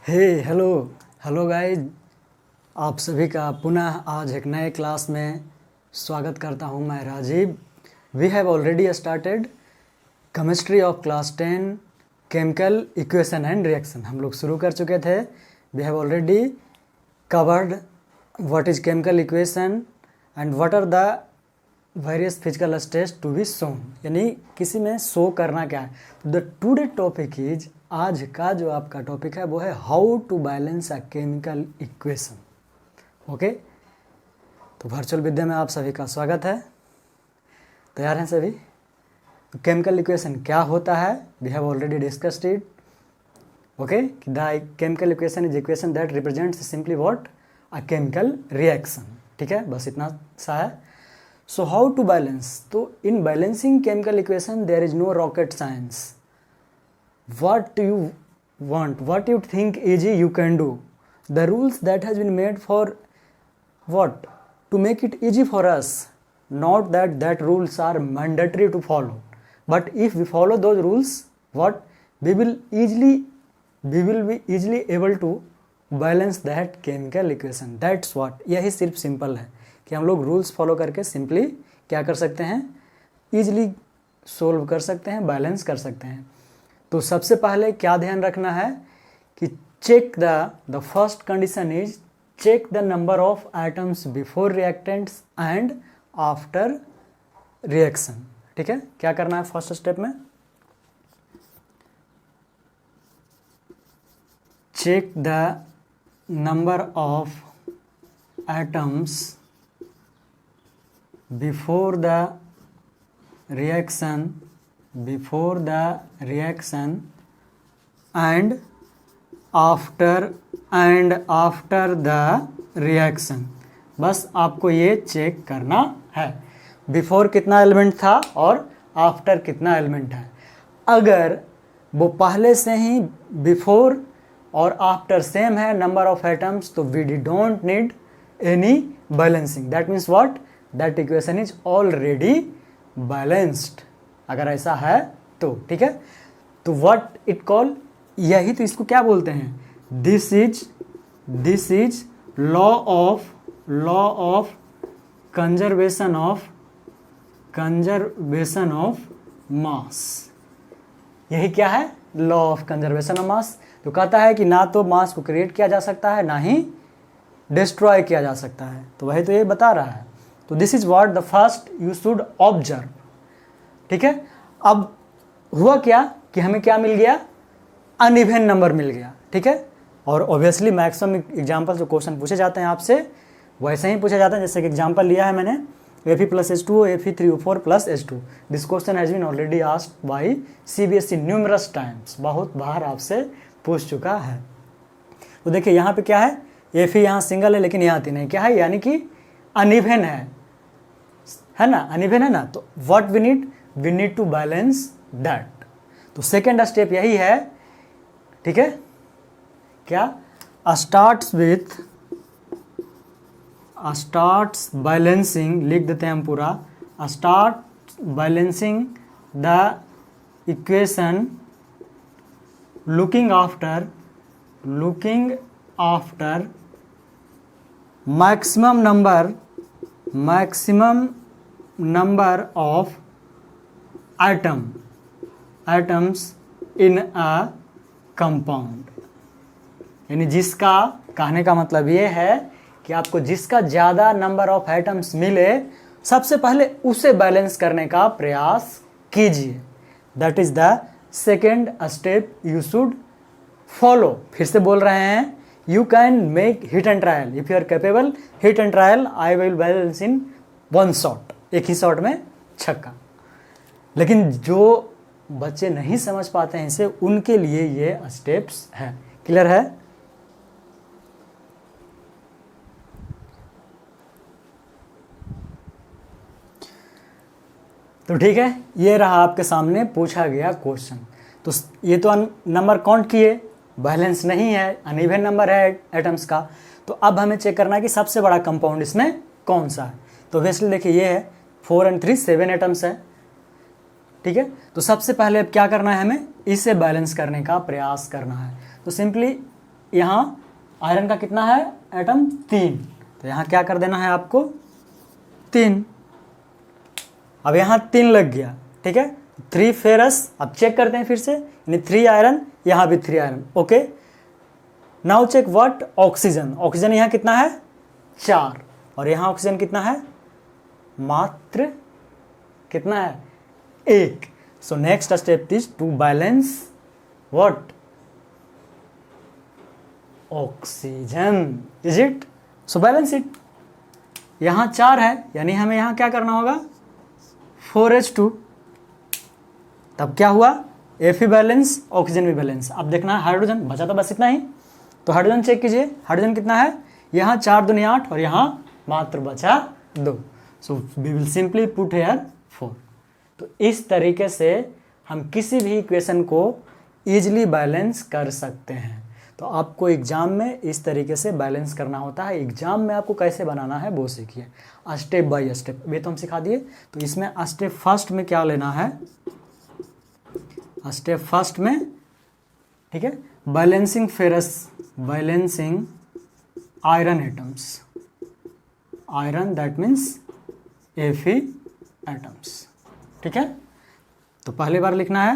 हे hello hello guys, आप सभी का पुनः आज एक नए क्लास में स्वागत करता हूं। मैं Rajeev. We have already started chemistry of class 10 chemical equation and reaction. हम लोग शुरू कर चुके थे। We have already covered what is chemical equation and what are the various physical states to be shown, यानी किसी में शो करना क्या है। द टुडे टॉपिक इज, आज का जो आपका टॉपिक है वो है how to balance a chemical equation. Okay, तो वर्चुअल विद्या में आप सभी का स्वागत है। तैयार हैं सभी? तो केमिकल इक्वेशन क्या होता है, we have already discussed it. Okay, the chemical equation is equation that represents simply what, a chemical reaction. ठीक है, बस इतना सा है। सो हाउ टू बैलेंस, तो in balancing chemical equation there is no rocket science. What you want, what you think easy you can do. The rules that has been made for what? To make it easy for us. Not that rules are mandatory to follow. But if we follow those rules, what? We will be easily able to balance that chemical equation. That's what. यही सिर्फ simple है कि हम लोग rules follow करके simply क्या कर सकते हैं, ईजिली सोल्व कर सकते हैं, बैलेंस कर सकते हैं। तो सबसे पहले क्या ध्यान रखना है कि check the first condition is check the number of atoms before reactants and after reaction. ठीक है, क्या करना है फर्स्ट स्टेप में? Check the number of atoms before the reaction and after the reaction। बस आपको ये चेक करना है बिफोर कितना एलिमेंट था और आफ्टर कितना एलिमेंट है। अगर वो पहले से ही बिफोर और आफ्टर सेम है नंबर ऑफ एटम्स, तो we don't need any balancing. That means what, that equation is already balanced. अगर ऐसा है तो ठीक है। तो व्हाट इट कॉल, यही तो इसको क्या बोलते हैं, this is law of conservation of mass. यही क्या है, law of conservation of mass. तो कहता है कि ना तो मास को क्रिएट किया जा सकता है, ना ही डिस्ट्रॉय किया जा सकता है। तो वही तो ये बता रहा है। तो this is what the first you should observe. ठीक है, अब हुआ क्या कि हमें क्या मिल गया, अनइवन नंबर मिल गया। ठीक है, और ऑब्वियसली मैक्सिमम एग्जाम्पल जो क्वेश्चन पूछे जाते हैं आपसे वैसे ही पूछे जाते हैं। जैसे कि एग्जाम्पल लिया है मैंने, Fe+H2O, Fe3O4 + H2। This question has been already asked by CBSE numerous times, बहुत बार आपसे पूछ चुका है। तो देखिए यहाँ पे क्या है, Fe यहाँ सिंगल है लेकिन यहाँ 3 है, क्या है, यानी कि अनइवन है ना, अनइवन है ना। तो what we need to balance that. तो सेकेंड स्टेप यही है। ठीक है, क्या, स्टार्ट्स बैलेंसिंग, लिख देते हैं हम पूरा, start balancing the equation looking after maximum number of atoms in a compound। यानी जिसका, कहने का मतलब ये है कि आपको जिसका ज़्यादा नंबर ऑफ एटम्स मिले सबसे पहले उसे बैलेंस करने का प्रयास कीजिए। That is the second step you should follow. फिर से बोल रहे हैं, you can make hit and trial if you are capable. Hit and trial I will balance in one shot, एक ही शॉट में छक्का। लेकिन जो बच्चे नहीं समझ पाते हैं इसे, उनके लिए ये स्टेप्स है। क्लियर है? तो ठीक है, ये रहा आपके सामने पूछा गया क्वेश्चन। तो ये तो नंबर काउंट किए, बैलेंस नहीं है, अनइवन नंबर है एटम्स का। तो अब हमें चेक करना है कि सबसे बड़ा कंपाउंड इसमें कौन सा है। तो ऑब्वियसली देखिए ये है 4 और 3 7 एटम्स है। ठीक है, तो सबसे पहले अब क्या करना है, हमें इसे बैलेंस करने का प्रयास करना है। तो सिंपली यहाँ आयरन का कितना है एटम 3, तो यहाँ क्या कर देना है आपको 3। अब यहाँ 3 लग गया, ठीक है, 3 फेरस। अब चेक करते हैं फिर से, यानी 3 आयरन, यहाँ भी 3 iron, okay. Now check what oxygen, oxygen यहाँ कितना है 4, और यहाँ ऑक्सीजन कितना है मात्र कितना है 1। So next step is to balance what oxygen, is it? So balance it. यहाँ 4 है, यानी हमें यहाँ क्या करना होगा 4H2, तब क्या हुआ F भी बैलेंस, ऑक्सीजन भी बैलेंस। अब देखना है हाइड्रोजन, बचा तो बस इतना ही, तो हाइड्रोजन चेक कीजिए, हाइड्रोजन कितना है, यहाँ 4 दूनी 8 और यहाँ मात्र बचा 2। So we will simply put here 4। तो इस तरीके से हम किसी भी इक्वेशन को ईजिली बैलेंस कर सकते हैं। तो आपको एग्जाम में इस तरीके से बैलेंस करना होता है। एग्जाम में आपको कैसे बनाना है वो सीखिए, स्टेप बाय स्टेप। वे तो हम सिखा दिए। तो इसमें स्टेप फर्स्ट में क्या लेना है, स्टेप फर्स्ट में, ठीक है, balancing ferrous, balancing iron atoms, iron that means Fe atoms, ठीक है। तो पहली बार लिखना है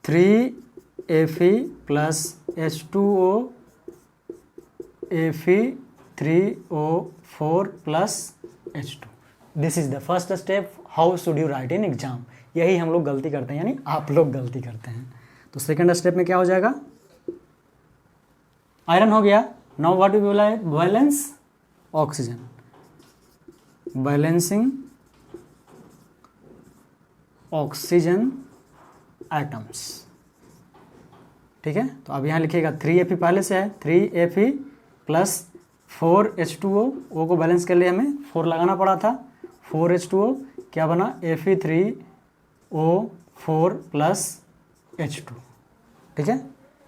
3Fe plus H2O Fe3O4 plus H2। This is the first step. How should you right in exam, यही हम लोग गलती करते हैं, यानी आप लोग गलती करते हैं। तो सेकंड स्टेप में क्या हो जाएगा, आयरन हो गया। नाउ व्हाट वी बोला है, balance oxygen, balancing oxygen atoms, ठीक है। तो अब यहाँ लिखिएगा 3Fe पहले से है, 3Fe प्लस 4H2O, O को बैलेंस के लिए हमें 4 लगाना पड़ा था, 4H2O क्या बना Fe3O4 प्लस H2, ठीक है।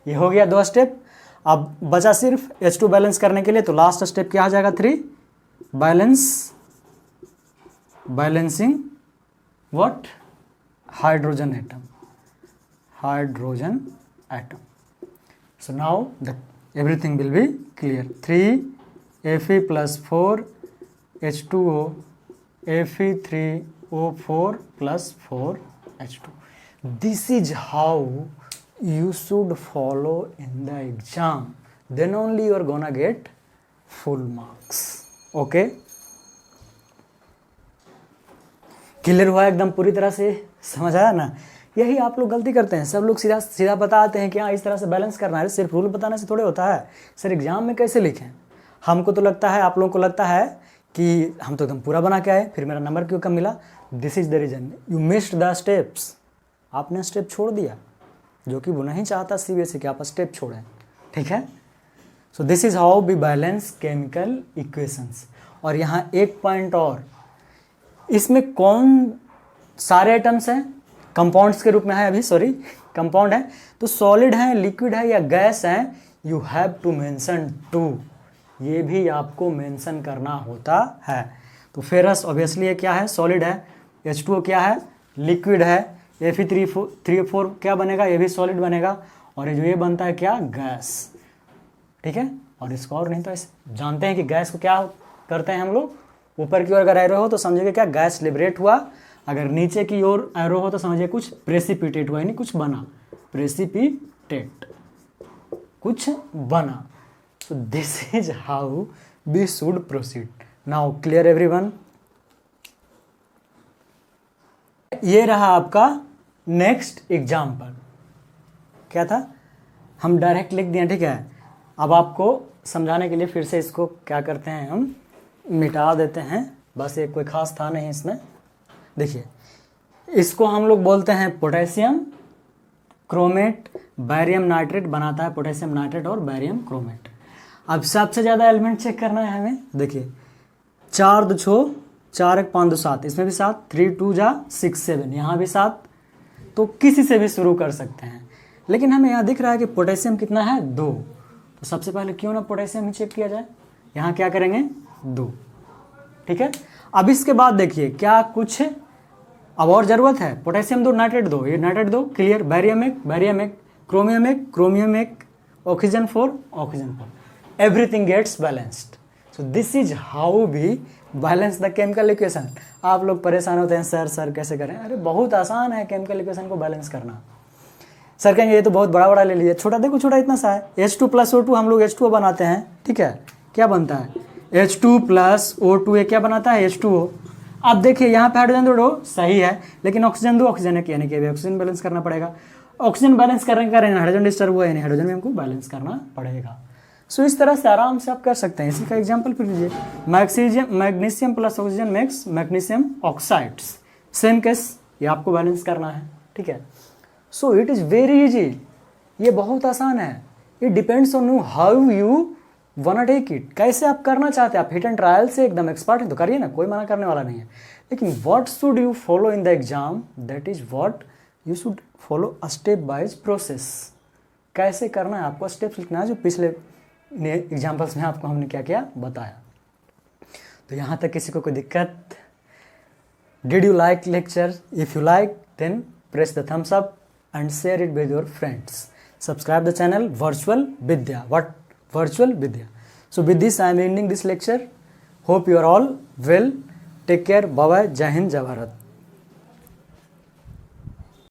ये हो गया 2 स्टेप। अब बचा सिर्फ H2 बैलेंस करने के लिए, तो लास्ट स्टेप क्या आ जाएगा 3, balancing what hydrogen atom, hydrogen atom. So now the everything will be clear. 3Fe plus 4H2O Fe3O4 plus 4H2। This is how you should follow in the exam, then only you are gonna get full marks, okay? Clear हुआ एकदम पूरी तरह से, समझ आया ना? यही आप लोग गलती करते हैं, सब लोग सीधा सीधा बताते हैं कि हाँ इस तरह से बैलेंस करना है, सिर्फ रूल बताने से थोड़े होता है। सर एग्जाम में कैसे लिखें, हमको तो लगता है, आप लोगों को लगता है कि हम तो एकदम पूरा बना के आए, फिर मेरा नंबर क्यों कम मिला। This is the reason, you missed the steps, आपने स्टेप छोड़ दिया, जो कि वो नहीं चाहता CBSE कि आप स्टेप छोड़ें, ठीक है। So this is how we balance chemical equations. और यहाँ एक पॉइंट और, इसमें कौन सारे एटम्स हैं, कंपाउंड्स के रूप में है, अभी सॉरी कंपाउंड है, तो सॉलिड है, लिक्विड है या गैस है, यू हैव टू मेंशन 2, ये भी आपको मेंशन करना होता है। तो फेरस ऑब्वियसली ये क्या है, सॉलिड है, H2O क्या है, लिक्विड है, Fe3O4 क्या बनेगा, ये भी सॉलिड बनेगा, और जो ये बनता है क्या, गैस, ठीक है। और इसको और नहीं तो ऐसे जानते हैं कि गैस को क्या करते हैं हम लोग, ऊपर की ओर अगर एरो हो तो समझिए क्या, गैस लिबरेट हुआ, अगर नीचे की ओर एरो हो तो समझिए कुछ प्रेसिपिटेट हुआ, यानी कुछ बना, प्रेसिपिटेट, कुछ बना। So this is how we should proceed. Now clear everyone. ये रहा आपका नेक्स्ट एग्जाम्पल, क्या था, हम डायरेक्ट लिख दिए, ठीक है। अब आपको समझाने के लिए फिर से इसको क्या करते हैं, हम मिटा देते हैं, बस ये कोई खास था नहीं इसमें। देखिए इसको हम लोग बोलते हैं पोटेशियम क्रोमेट, बैरियम नाइट्रेट बनाता है पोटेशियम नाइट्रेट और बैरियम क्रोमेट। अब सबसे ज़्यादा एलिमेंट चेक करना है हमें। देखिए 4 2 6 4 1 5 2 7, इसमें भी 7, 3 2 जा 6 7, यहाँ भी 7, तो किसी से भी शुरू कर सकते हैं। लेकिन हमें यहाँ दिख रहा है कि पोटेशियम कितना है 2, तो सबसे पहले क्यों ना पोटेशियम ही चेक किया जाए। यहाँ क्या करेंगे 2, ठीक है। अब इसके बाद देखिए क्या कुछ अब और ज़रूरत है, पोटेशियम 2 नाइट्रेट 2, ये nitrate 2 clear, barium 1 barium 1, chromium 1 chromium 1, oxygen 4, oxygen 4. Everything gets balanced. So this is how we balance the chemical equation. आप लोग परेशान होते हैं सर कैसे करें? अरे बहुत आसान है केमिकल इक्वेशन को बैलेंस करना। सर कहेंगे ये तो बहुत बड़ा बड़ा ले लीजिए, छोटा देखो छोटा इतना सा है। H2 + O2 हम लोग H2O बनाते हैं, ठीक है, क्या बनता है? H2 + O2 क्या बनाता है? H2O। अब देखिए यहाँ पे हाइड्रोजन दो सही है, लेकिन ऑक्सीजन 2 ऑक्सीजन 1 यानी कि ऑक्सीजन बैलेंस करना पड़ेगा। ऑक्सीजन बैलेंस करने के कारण हाइड्रोजन डिस्टर्ब हुआ यानी हाइड्रोजन में हमको बैलेंस करना पड़ेगा। सो इस तरह से आराम से आप कर सकते हैं। इसी का एग्जांपल फिर लीजिए, magnesium + oxygen makes magnesium oxides. Same case, ये आपको बैलेंस करना है, ठीक है। So it is very easy, ये बहुत आसान है। It depends on you how you wanna take it, कैसे आप करना चाहते हैं। आप हिट एंड ट्रायल से एकदम एक्सपर्ट हैं तो करिए ना, कोई मना करने वाला नहीं है। लेकिन what should you follow in the exam, that is what you should follow a step wise process. कैसे करना है आपको स्टेप्स लिखना है, जो पिछले एग्जाम्पल्स में आपको हमने क्या क्या बताया। तो यहाँ तक किसी को कोई दिक्कत? Did you like lecture? If you like then press the thumbs up and share it with your friends. Subscribe the channel Virtual Vidya. What? Virtual Vidya. So with this I am ending this lecture. Hope you are all well. Take care. Bye bye. Jai Hind, Jai Bharat.